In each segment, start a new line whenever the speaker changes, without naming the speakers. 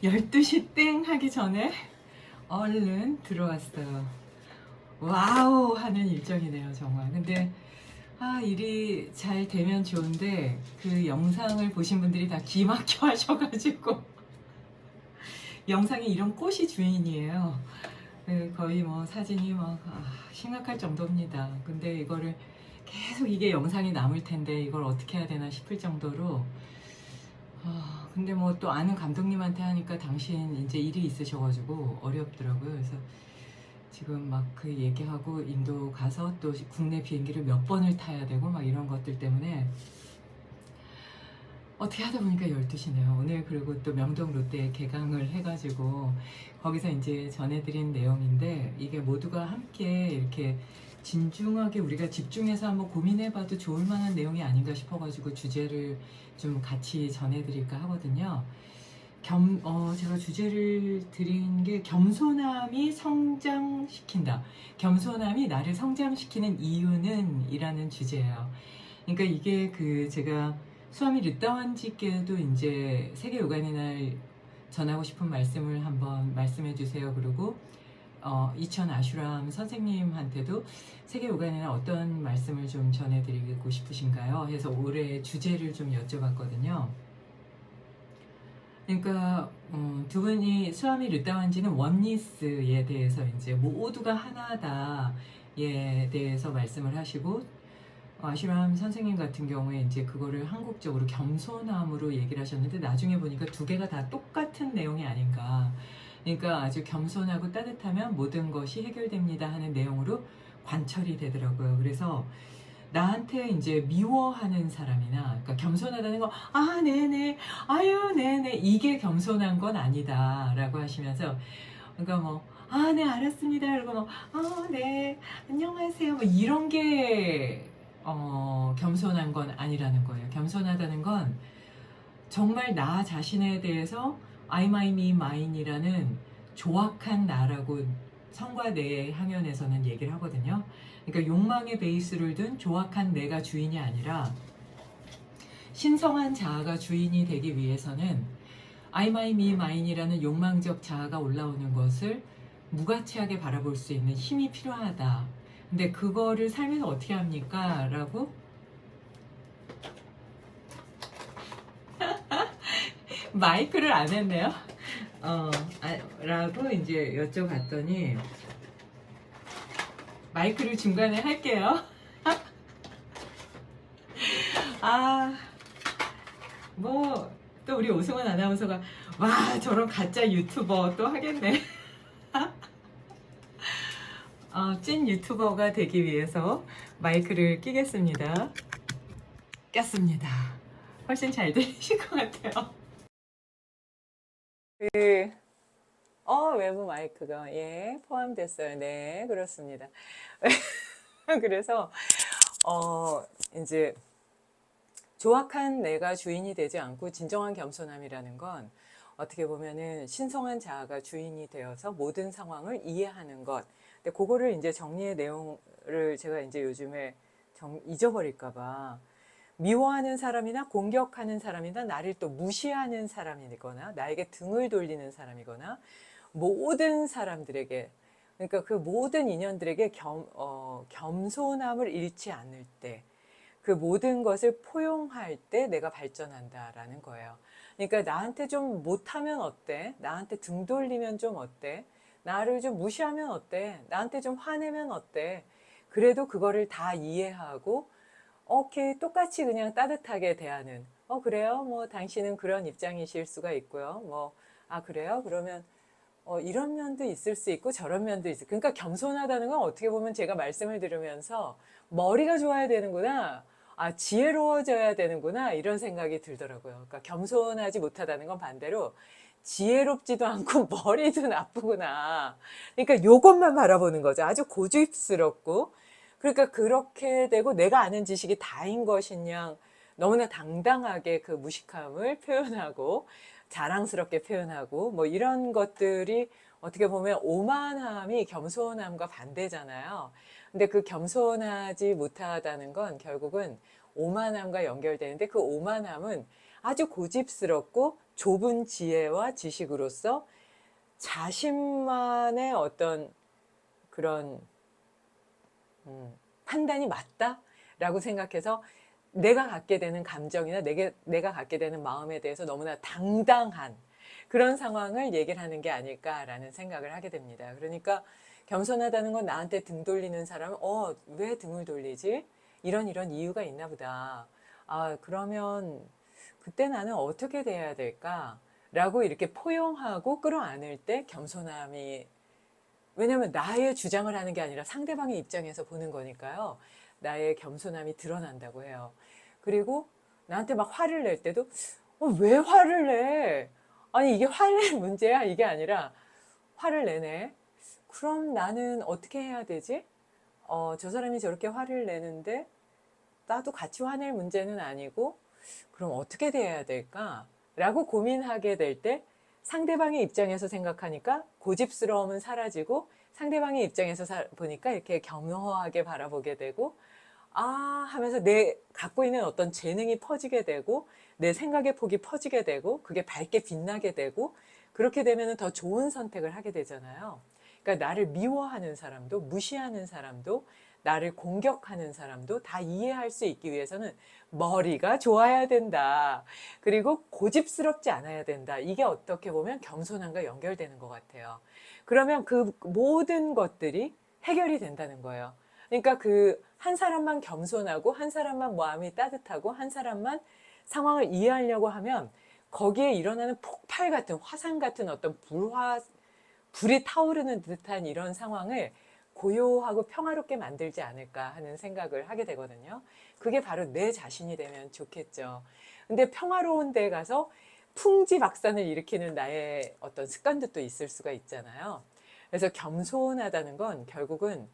12시 땡 하기 전에 얼른 들어왔어요. 와우 하는 일정이네요, 정말. 근데 일이 잘 되면 좋은데 그 영상을 보신 분들이 다 기막혀 하셔가지고 영상에 이런 꽃이 주인이에요. 거의 뭐 사진이 막 심각할 정도입니다. 근데 이거를 계속 이게 영상이 남을 텐데 이걸 어떻게 해야 되나 싶을 정도로 근데 뭐 또 아는 감독님한테 하니까 당신 이제 일이 있으셔가지고 어렵더라고요. 그래서 지금 막 그 얘기하고 인도 가서 또 국내 비행기를 몇 번을 타야 되고 막 이런 것들 때문에 어떻게 하다 보니까 12시네요. 오늘 그리고 또 명동 롯데 개강을 해가지고 거기서 이제 전해드린 내용인데 이게 모두가 함께 이렇게 진중하게 우리가 집중해서 한번 고민해봐도 좋을 만한 내용이 아닌가 싶어가지고 주제를 좀 같이 전해드릴까 하거든요. 제가 주제를 드린 게 겸손함이 성장시킨다. 겸손함이 나를 성장시키는 이유는 이라는 주제예요. 그러니까 이게 제가 수아미 르다완지께도 이제 세계 요가의 날 전하고 싶은 말씀을 한번 말씀해 주세요. 그리고 이천 아슈람 선생님한테도 세계 요가의 날 어떤 말씀을 좀 전해드리고 싶으신가요? 해서 올해 주제를 좀 여쭤봤거든요. 그러니까 두 분이 수아미 르다완지는 원니스에 대해서 이제 모두가 하나다에 대해서 말씀을 하시고 아슈람 선생님 같은 경우에 이제 그거를 한국적으로 겸손함으로 얘기를 하셨는데 나중에 보니까 두 개가 다 똑같은 내용이 아닌가. 그러니까 아주 겸손하고 따뜻하면 모든 것이 해결됩니다 하는 내용으로 관철이 되더라고요. 그래서 나한테 이제 미워하는 사람이나, 그러니까 겸손하다는 거, 네네, 아유, 네네, 이게 겸손한 건 아니다, 라고 하시면서, 그러니까 뭐, 네, 알았습니다. 그리고 뭐, 네, 안녕하세요. 뭐, 이런 게, 겸손한 건 아니라는 거예요. 겸손하다는 건 정말 나 자신에 대해서 I, my, me, mine이라는 조악한 나라고 성과 내 항연에서는 얘기를 하거든요. 그러니까 욕망의 베이스를 둔 조악한 내가 주인이 아니라 신성한 자아가 주인이 되기 위해서는 I, my, me, mine이라는 욕망적 자아가 올라오는 것을 무가치하게 바라볼 수 있는 힘이 필요하다. 근데 그거를 삶에서 어떻게 합니까? 라고 마이크를 안 했네요. 라고 이제 여쭤봤더니 마이크를 중간에 할게요. 뭐 또 우리 오승원 아나운서가 와 저런 가짜 유튜버 또 하겠네. 찐 유튜버가 되기 위해서 마이크를 끼겠습니다. 꼈습니다. 훨씬 잘 들리실 것 같아요. 외부 마이크가 포함됐어요. 네, 그렇습니다. 그래서 이제 조악한 내가 주인이 되지 않고 진정한 겸손함이라는 건 어떻게 보면은 신성한 자아가 주인이 되어서 모든 상황을 이해하는 것. 근데 그거를 이제 정리의 내용을 제가 이제 요즘에 잊어버릴까봐 미워하는 사람이나 공격하는 사람이나 나를 또 무시하는 사람이거나 나에게 등을 돌리는 사람이거나 모든 사람들에게 그러니까 그 모든 인연들에게 겸손함을 잃지 않을 때 그 모든 것을 포용할 때 내가 발전한다라는 거예요. 그러니까 나한테 좀 못하면 어때? 나한테 등 돌리면 좀 어때? 나를 좀 무시하면 어때? 나한테 좀 화내면 어때? 그래도 그거를 다 이해하고 오케이 똑같이 그냥 따뜻하게 대하는 그래요? 뭐 당신은 그런 입장이실 수가 있고요. 뭐 그래요? 그러면 이런 면도 있을 수 있고 저런 면도 있을. 그러니까 겸손하다는 건 어떻게 보면 제가 말씀을 들으면서 머리가 좋아야 되는구나. 지혜로워져야 되는구나. 이런 생각이 들더라고요. 그러니까 겸손하지 못하다는 건 반대로 지혜롭지도 않고 머리도 나쁘구나. 그러니까 요것만 바라보는 거죠. 아주 고집스럽고. 그러니까 그렇게 되고 내가 아는 지식이 다인 것인 양 너무나 당당하게 그 무식함을 표현하고 자랑스럽게 표현하고 뭐 이런 것들이 어떻게 보면 오만함이 겸손함과 반대잖아요. 근데 그 겸손하지 못하다는 건 결국은 오만함과 연결되는데 그 오만함은 아주 고집스럽고 좁은 지혜와 지식으로서 자신만의 어떤 그런 판단이 맞다라고 생각해서 내가 갖게 되는 감정이나 내가 갖게 되는 마음에 대해서 너무나 당당한 그런 상황을 얘기를 하는 게 아닐까라는 생각을 하게 됩니다. 그러니까 겸손하다는 건 나한테 등 돌리는 사람은 왜 등을 돌리지? 이런 이유가 있나 보다. 아, 그러면 그때 나는 어떻게 돼야 될까? 라고 이렇게 포용하고 끌어안을 때 겸손함이, 왜냐면 나의 주장을 하는 게 아니라 상대방의 입장에서 보는 거니까요. 나의 겸손함이 드러난다고 해요. 그리고 나한테 막 화를 낼 때도 왜 화를 내? 아니 이게 화를 낼 문제야? 이게 아니라 화를 내네. 그럼 나는 어떻게 해야 되지? 저 사람이 저렇게 화를 내는데 나도 같이 화낼 문제는 아니고 그럼 어떻게 돼야 될까? 라고 고민하게 될 때 상대방의 입장에서 생각하니까 고집스러움은 사라지고 상대방의 입장에서 보니까 이렇게 겸허하게 바라보게 되고 하면서 내 갖고 있는 어떤 재능이 퍼지게 되고 내 생각의 폭이 퍼지게 되고 그게 밝게 빛나게 되고 그렇게 되면 더 좋은 선택을 하게 되잖아요. 그러니까 나를 미워하는 사람도 무시하는 사람도 나를 공격하는 사람도 다 이해할 수 있기 위해서는 머리가 좋아야 된다. 그리고 고집스럽지 않아야 된다. 이게 어떻게 보면 겸손함과 연결되는 것 같아요. 그러면 그 모든 것들이 해결이 된다는 거예요. 그러니까 그 한 사람만 겸손하고 한 사람만 마음이 따뜻하고 한 사람만 상황을 이해하려고 하면 거기에 일어나는 폭발 같은 화산 같은 어떤 불이 타오르는 듯한 이런 상황을 고요하고 평화롭게 만들지 않을까 하는 생각을 하게 되거든요. 그게 바로 내 자신이 되면 좋겠죠. 근데 평화로운 데 가서 풍지박산을 일으키는 나의 어떤 습관도 또 있을 수가 있잖아요. 그래서 겸손하다는 건 결국은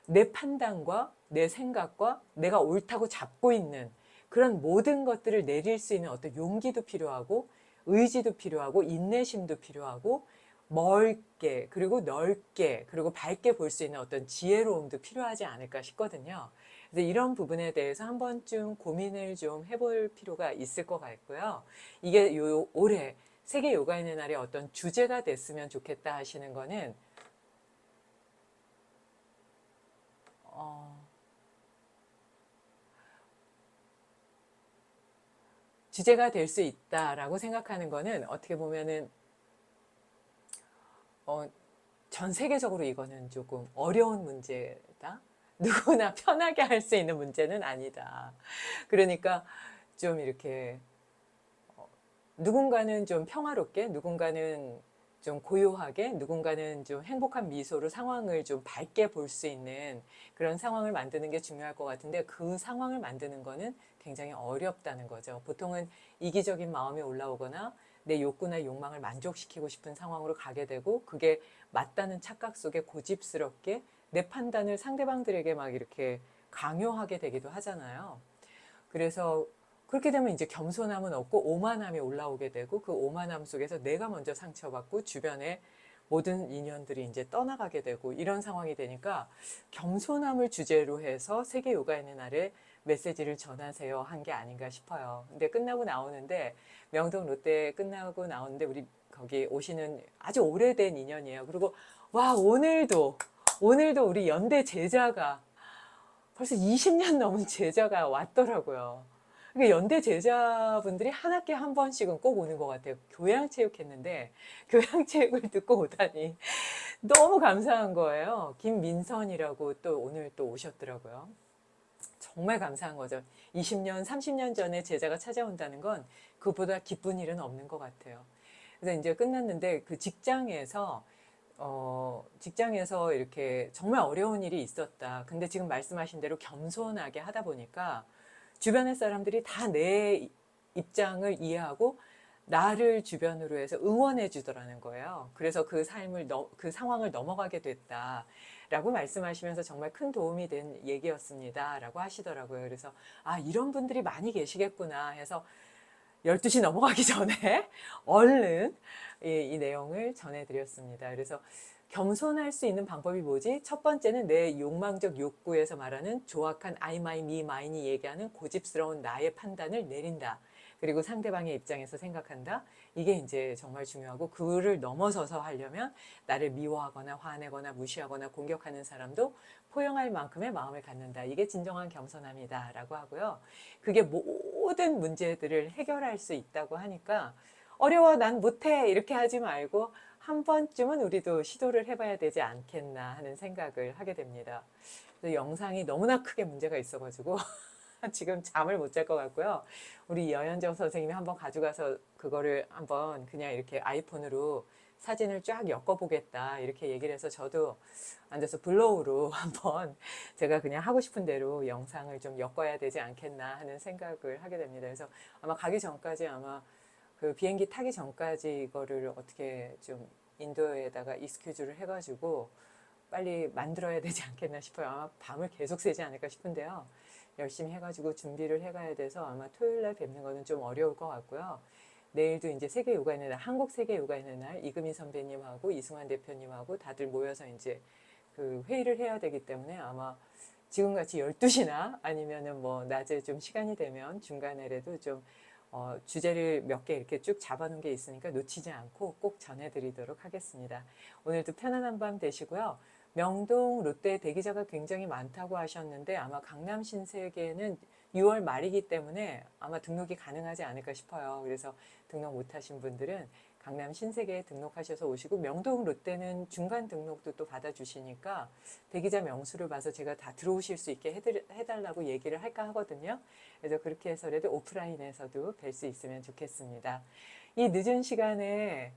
내 판단과 내 생각과 내가 옳다고 잡고 있는 그런 모든 것들을 내릴 수 있는 어떤 용기도 필요하고 의지도 필요하고 인내심도 필요하고 멀게 그리고 넓게 그리고 밝게 볼 수 있는 어떤 지혜로움도 필요하지 않을까 싶거든요. 그래서 이런 부분에 대해서 한 번쯤 고민을 좀 해볼 필요가 있을 것 같고요. 이게 올해 세계 요가인의 날의 어떤 주제가 됐으면 좋겠다 하시는 거는 주제가 될 수 있다라고 생각하는 거는 어떻게 보면은 전 세계적으로 이거는 조금 어려운 문제다. 누구나 편하게 할 수 있는 문제는 아니다. 그러니까 좀 이렇게 누군가는 좀 평화롭게, 누군가는 좀 고요하게, 누군가는 좀 행복한 미소로 상황을 좀 밝게 볼 수 있는 그런 상황을 만드는 게 중요할 것 같은데 그 상황을 만드는 거는 굉장히 어렵다는 거죠. 보통은 이기적인 마음이 올라오거나 내 욕구나 욕망을 만족시키고 싶은 상황으로 가게 되고 그게 맞다는 착각 속에 고집스럽게 내 판단을 상대방들에게 막 이렇게 강요하게 되기도 하잖아요. 그래서 그렇게 되면 이제 겸손함은 없고 오만함이 올라오게 되고 그 오만함 속에서 내가 먼저 상처받고 주변에 모든 인연들이 이제 떠나가게 되고 이런 상황이 되니까 겸손함을 주제로 해서 세계 요가인의 날에 메시지를 전하세요 한 게 아닌가 싶어요. 근데 끝나고 나오는데 명동 롯데 끝나고 나오는데 우리 거기 오시는 아주 오래된 인연이에요. 그리고 와 오늘도 우리 연대 제자가 벌써 20년 넘은 제자가 왔더라고요. 그러니까 연대 제자분들이 한 학기에 한 번씩은 꼭 오는 것 같아요. 교양체육 했는데 교양체육을 듣고 오다니 너무 감사한 거예요. 김민선이라고 또 오늘 또 오셨더라고요. 정말 감사한 거죠. 20년, 30년 전에 제자가 찾아온다는 건 그보다 기쁜 일은 없는 것 같아요. 그래서 이제 끝났는데 그 직장에서 이렇게 정말 어려운 일이 있었다. 근데 지금 말씀하신 대로 겸손하게 하다 보니까 주변의 사람들이 다 내 입장을 이해하고 나를 주변으로 해서 응원해 주더라는 거예요. 그래서 그 상황을 넘어가게 됐다라고 말씀하시면서 정말 큰 도움이 된 얘기였습니다. 라고 하시더라고요. 그래서 이런 분들이 많이 계시겠구나 해서 12시 넘어가기 전에 얼른 이 내용을 전해드렸습니다. 그래서 겸손할 수 있는 방법이 뭐지? 첫 번째는 내 욕망적 욕구에서 말하는 조악한 I, my, me, mine이 얘기하는 고집스러운 나의 판단을 내린다. 그리고 상대방의 입장에서 생각한다. 이게 이제 정말 중요하고, 그를 넘어서서 하려면 나를 미워하거나 화내거나 무시하거나 공격하는 사람도 포용할 만큼의 마음을 갖는다. 이게 진정한 겸손함이다 라고 하고요. 그게 모든 문제들을 해결할 수 있다고 하니까 어려워 난 못해 이렇게 하지 말고 한 번쯤은 우리도 시도를 해봐야 되지 않겠나 하는 생각을 하게 됩니다. 그래서 영상이 너무나 크게 문제가 있어가지고 지금 잠을 못 잘 것 같고요. 우리 여현정 선생님이 한번 가져가서 그거를 한번 그냥 이렇게 아이폰으로 사진을 쫙 엮어보겠다 이렇게 얘기를 해서 저도 앉아서 블로우로 한번 제가 그냥 하고 싶은 대로 영상을 좀 엮어야 되지 않겠나 하는 생각을 하게 됩니다. 그래서 아마 가기 전까지 아마 그 비행기 타기 전까지 이거를 어떻게 좀 인도에다가 익스큐즈를 해가지고 빨리 만들어야 되지 않겠나 싶어요. 아마 밤을 계속 새지 않을까 싶은데요. 열심히 해가지고 준비를 해가야 돼서 아마 토요일날 뵙는 거는 좀 어려울 것 같고요. 내일도 이제 세계 요가 있는 날, 한국 세계 요가 있는 날 이금희 선배님하고 이승환 대표님하고 다들 모여서 이제 그 회의를 해야 되기 때문에 아마 지금같이 12시나 아니면은 뭐 낮에 좀 시간이 되면 중간에라도 좀 주제를 몇 개 이렇게 쭉 잡아놓은 게 있으니까 놓치지 않고 꼭 전해드리도록 하겠습니다. 오늘도 편안한 밤 되시고요. 명동 롯데 대기자가 굉장히 많다고 하셨는데 아마 강남 신세계는 6월 말이기 때문에 아마 등록이 가능하지 않을까 싶어요. 그래서 등록 못하신 분들은 강남 신세계에 등록하셔서 오시고, 명동 롯데는 중간 등록도 또 받아주시니까 대기자 명수를 봐서 제가 다 들어오실 수 있게 해달라고 얘기를 할까 하거든요. 그래서 그렇게 해서라도 오프라인에서도 뵐 수 있으면 좋겠습니다. 이 늦은 시간에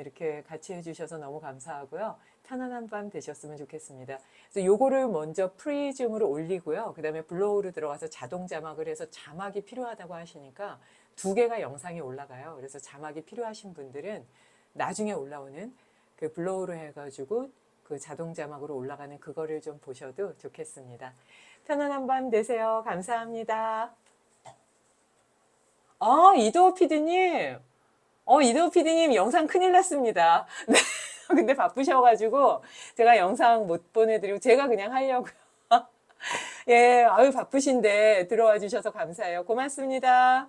이렇게 같이 해주셔서 너무 감사하고요. 편안한 밤 되셨으면 좋겠습니다. 그래서 요거를 먼저 프리즘으로 올리고요. 그 다음에 블로우로 들어가서 자동 자막을 해서 자막이 필요하다고 하시니까 2개가 영상이 올라가요. 그래서 자막이 필요하신 분들은 나중에 올라오는 그 블로우로 해가지고 그 자동 자막으로 올라가는 그거를 좀 보셔도 좋겠습니다. 편안한 밤 되세요. 감사합니다. 이도호 PD님. 이도호 PD님 영상 큰일 났습니다. 네. 근데 바쁘셔가지고 제가 영상 못 보내드리고 제가 그냥 하려고요. 예, 아유 바쁘신데 들어와 주셔서 감사해요. 고맙습니다.